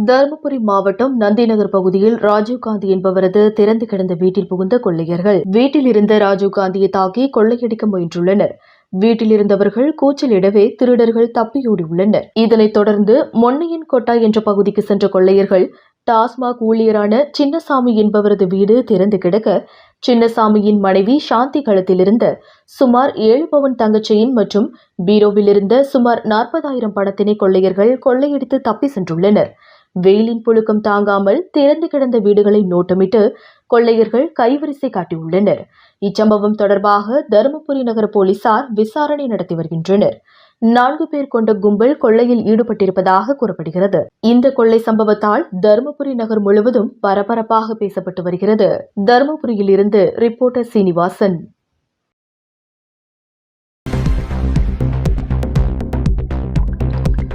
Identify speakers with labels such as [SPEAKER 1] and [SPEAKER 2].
[SPEAKER 1] தருமபுரி மாவட்டம் நந்திநகர் பகுதியில் ராஜீவ்காந்தி என்பவரது திறந்து கிடந்த வீட்டில் புகுந்த கொள்ளையர்கள் வீட்டில் இருந்த ராஜீவ்காந்தியை தாக்கி கொள்ளையடிக்க முயன்றுள்ளனர். வீட்டில் இருந்தவர்கள் கூச்சலிடவே திருடர்கள் தப்பியோடியுள்ளனர். இதனைத் தொடர்ந்து மொன்னையன் கொட்டா என்ற பகுதிக்கு சென்ற கொள்ளையர்கள் டாஸ்மாக் ஊழியரான சின்னசாமி என்பவரது வீடு திறந்து கிடக்க, சின்னசாமியின் மனைவி சாந்தி களத்தில் இருந்த சுமார் 7 பவுன் தங்கச்செயின் மற்றும் பீரோவில் இருந்த சுமார் 40,000 பணத்தினை கொள்ளையர்கள் கொள்ளையடித்து தப்பி சென்றுள்ளனர். வெயிலின் புழுக்கம் தாங்காமல் திறந்து கிடந்த வீடுகளை நோட்டமிட்டு கொள்ளையர்கள் கைவரிசை காட்டியுள்ளனர். இச்சம்பவம் தொடர்பாக தருமபுரி நகர போலீசார் விசாரணை நடத்தி வருகின்றனர். 4 பேர் கொண்ட கும்பல் கொள்ளையில் ஈடுபட்டிருப்பதாக கூறப்படுகிறது. இந்த கொள்ளை சம்பவத்தால் தருமபுரி நகர் முழுவதும் பரபரப்பாக பேசப்பட்டு வருகிறது. தருமபுரியில் இருந்து ரிப்போர்ட்டர் சீனிவாசன்.